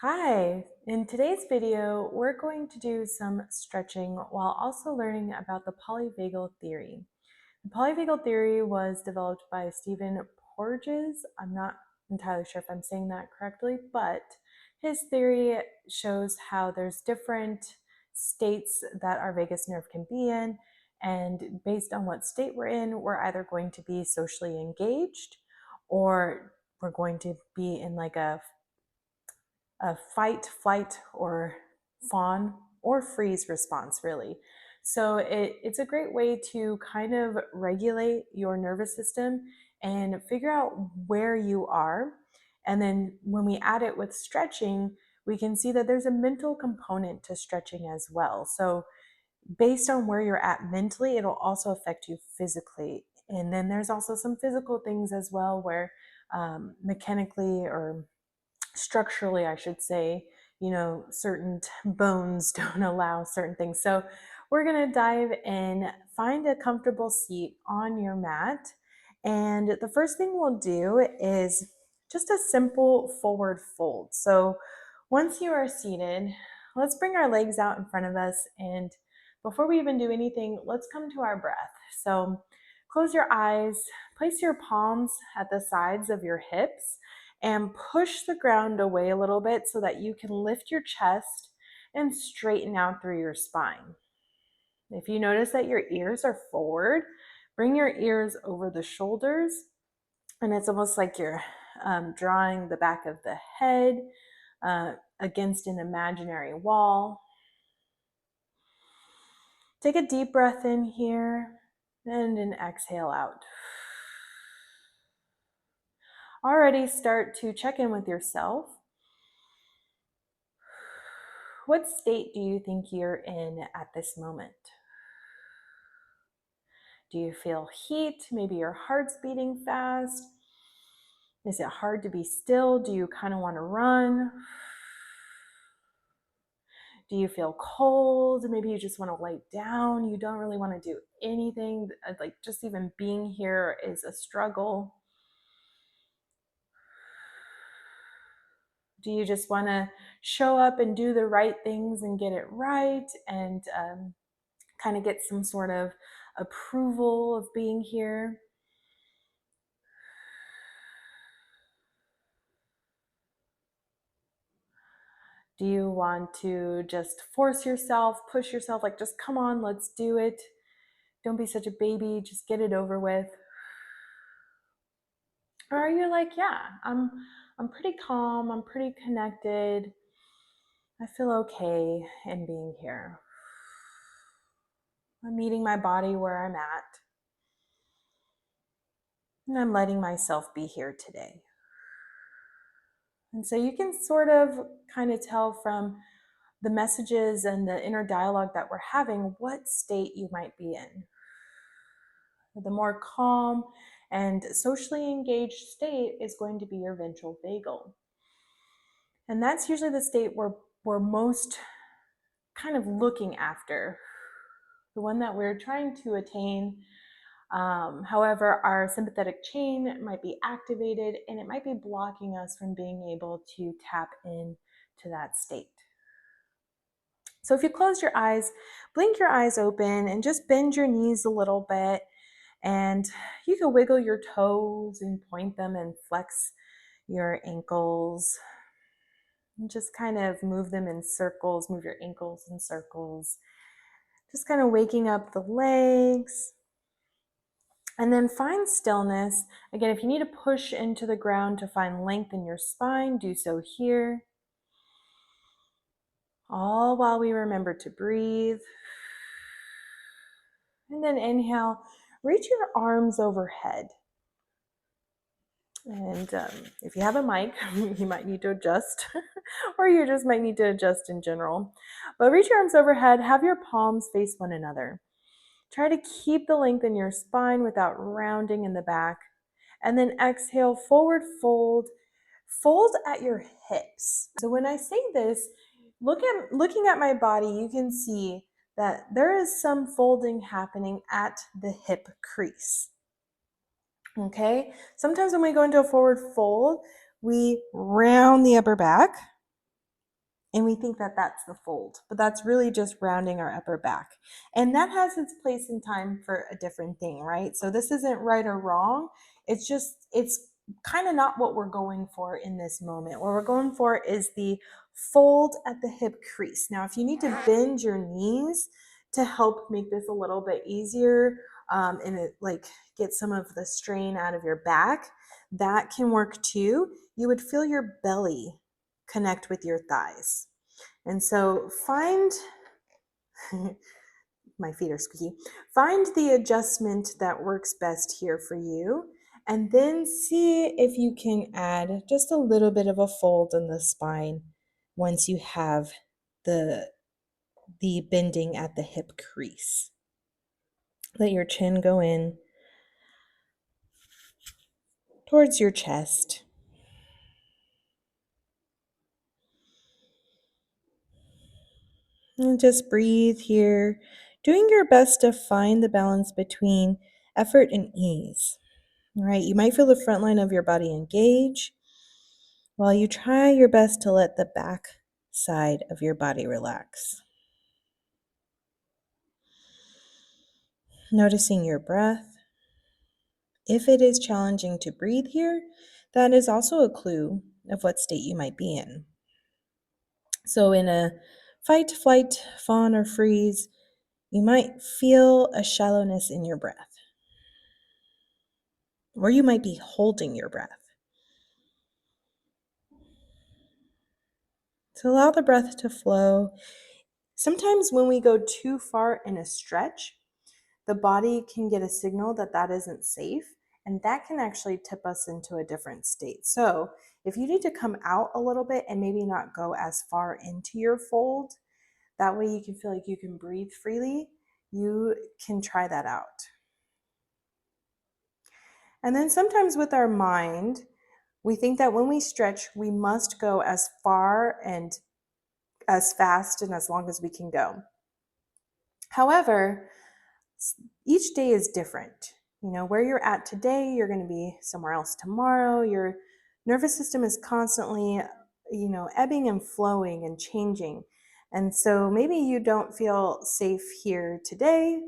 Hi, in today's video, we're going to do some stretching while also learning about the polyvagal theory. The polyvagal theory was developed by Stephen Porges. I'm not entirely sure if I'm saying that correctly, but his theory shows how there's different states that our vagus nerve can be in, and based on what state we're in, we're either going to be socially engaged or we're going to be in like a fight, flight, or fawn or freeze response, really. So it's a great way to kind of regulate your nervous system and figure out where you are. And then when we add it with stretching, we can see that there's a mental component to stretching as well. So based on where you're at mentally, it'll also affect you physically. And then there's also some physical things as well where mechanically or structurally, I should say, certain bones don't allow certain things. So we're going to dive in, find a comfortable seat on your mat. And the first thing we'll do is just a simple forward fold. So once you are seated, let's bring our legs out in front of us. And before we even do anything, let's come to our breath. So close your eyes, place your palms at the sides of your hips, and push the ground away a little bit so that you can lift your chest and straighten out through your spine. If you notice that your ears are forward, bring your ears over the shoulders, and it's almost like you're drawing the back of the head against an imaginary wall. Take a deep breath in here and an exhale out. Already start to check in with yourself. What state do you think you're in at this moment? Do you feel heat? Maybe your heart's beating fast. Is it hard to be still? Do you kind of want to run? Do you feel cold? Maybe you just want to lay down. You don't really want to do anything. Like just even being here is a struggle. Do you just want to show up and do the right things and get it right and kind of get some sort of approval of being here? Do you want to just force yourself, push yourself, like just come on, let's do it. Don't be such a baby, just get it over with. Or are you like, yeah, I'm pretty calm, I'm pretty connected. I feel okay in being here. I'm meeting my body where I'm at. And I'm letting myself be here today. And so you can sort of kind of tell from the messages and the inner dialogue that we're having what state you might be in. The more calm and socially engaged state is going to be your ventral vagal. And that's usually the state we're most kind of looking after, the one that we're trying to attain. However, our sympathetic chain might be activated and it might be blocking us from being able to tap into that state. So if you close your eyes, blink your eyes open and just bend your knees a little bit. And you can wiggle your toes and point them and flex your ankles. And just kind of move them in circles, move your ankles in circles. Just kind of waking up the legs. And then find stillness. Again, if you need to push into the ground to find length in your spine, do so here. All while we remember to breathe. And then inhale, reach your arms overhead. And if you have a mic, you might need to adjust, or you just might need to adjust in general. But reach your arms overhead, have your palms face one another. Try to keep the length in your spine without rounding in the back. And then exhale, forward fold. Fold at your hips. So when I say this, looking at my body, you can see that there is some folding happening at the hip crease. Okay, sometimes when we go into a forward fold, we round the upper back. And we think that that's the fold, but that's really just rounding our upper back. And that has its place in time for a different thing, right? So this isn't right or wrong. It's kind of not what we're going for in this moment. What we're going for is the fold at the hip crease. Now, if you need to bend your knees to help make this a little bit easier, and it like get some of the strain out of your back, that can work too. You would feel your belly connect with your thighs. And so find, my feet are squeaky, find the adjustment that works best here for you, and then see if you can add just a little bit of a fold in the spine once you have the bending at the hip crease. Let your chin go in towards your chest. And just breathe here, doing your best to find the balance between effort and ease. All right, you might feel the front line of your body engage while you try your best to let the back side of your body relax. Noticing your breath. If it is challenging to breathe here, that is also a clue of what state you might be in. So in a fight, flight, fawn, or freeze, you might feel a shallowness in your breath. Or you might be holding your breath. So allow the breath to flow. Sometimes when we go too far in a stretch, the body can get a signal that that isn't safe, and that can actually tip us into a different state. So if you need to come out a little bit and maybe not go as far into your fold, that way you can feel like you can breathe freely, you can try that out. And then sometimes with our mind, we think that when we stretch, we must go as far and as fast and as long as we can go. However, each day is different. You know, where you're at today, you're going to be somewhere else tomorrow. Your nervous system is constantly, ebbing and flowing and changing. And so maybe you don't feel safe here today,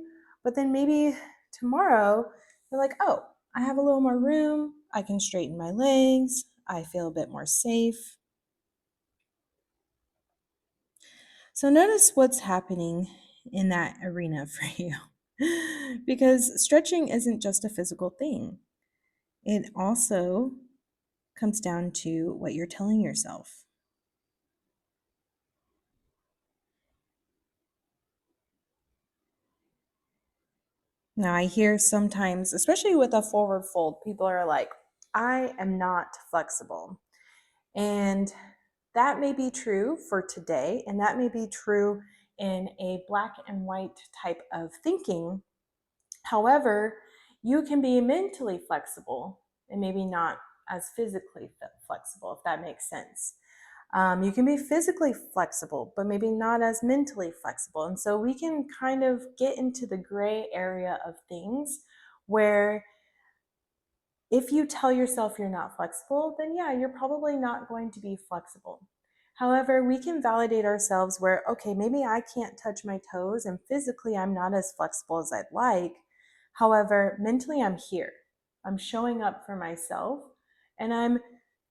but then maybe tomorrow you're like, oh, I have a little more room. I can straighten my legs. I feel a bit more safe. So notice what's happening in that arena for you. Because stretching isn't just a physical thing. It also comes down to what you're telling yourself. Now, I hear sometimes, especially with a forward fold, people are like, I am not flexible. And that may be true for today, and that may be true in a black and white type of thinking. However, you can be mentally flexible and maybe not as physically flexible, if that makes sense. You can be physically flexible, but maybe not as mentally flexible. And so we can kind of get into the gray area of things where if you tell yourself you're not flexible, then yeah, you're probably not going to be flexible. However, we can validate ourselves where, okay, maybe I can't touch my toes and physically I'm not as flexible as I'd like. However, mentally I'm here. I'm showing up for myself and I'm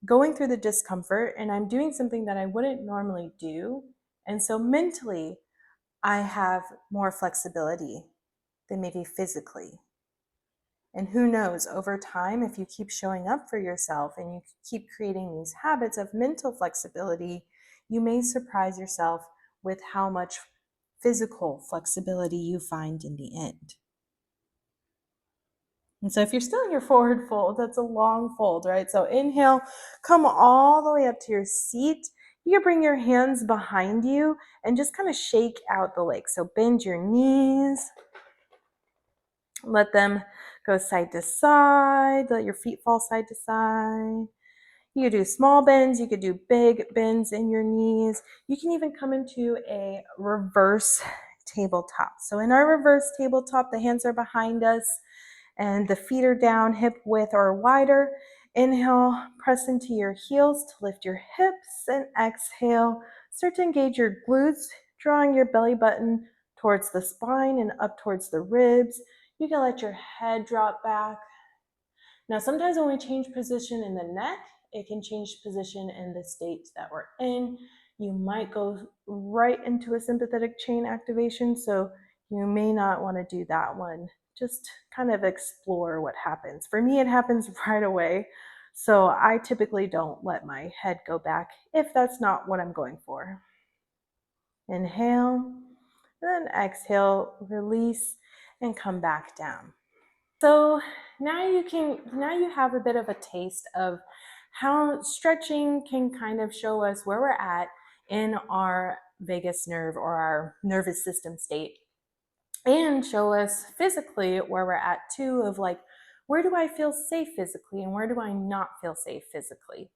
going through the discomfort and I'm doing something that I wouldn't normally do. And so mentally, I have more flexibility than maybe physically. And who knows, over time, if you keep showing up for yourself and you keep creating these habits of mental flexibility, you may surprise yourself with how much physical flexibility you find in the end. And so if you're still in your forward fold, that's a long fold, right? So inhale, come all the way up to your seat. You can bring your hands behind you and just kind of shake out the legs. So bend your knees. Let them go side to side. Let your feet fall side to side. You could do small bends. You could do big bends in your knees. You can even come into a reverse tabletop. So in our reverse tabletop, the hands are behind us and the feet are down, hip width or wider. Inhale, press into your heels to lift your hips, and exhale, start to engage your glutes, drawing your belly button towards the spine and up towards the ribs. You can let your head drop back. Now, sometimes when we change position in the neck, it can change position in the state that we're in. You might go right into a sympathetic chain activation, so you may not want to do that one. Just kind of explore what happens. For me, it happens right away, so I typically don't let my head go back if that's not what I'm going for. Inhale, then exhale, release, and come back down. So now you have a bit of a taste of how stretching can kind of show us where we're at in our vagus nerve or our nervous system state, and show us physically where we're at too, of like, where do I feel safe physically and where do I not feel safe physically.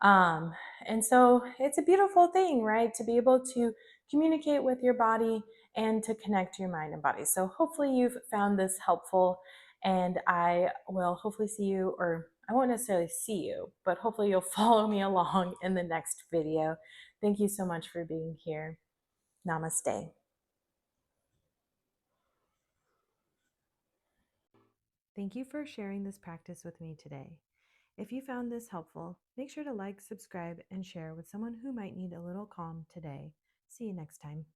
Um, and so it's a beautiful thing, right? To be able to communicate with your body and to connect your mind and body. So hopefully you've found this helpful, and I will hopefully see you, or I won't necessarily see you, but hopefully you'll follow me along in the next video. Thank you so much for being here. Namaste. Thank you for sharing this practice with me today. If you found this helpful, make sure to like, subscribe, and share with someone who might need a little calm today. See you next time.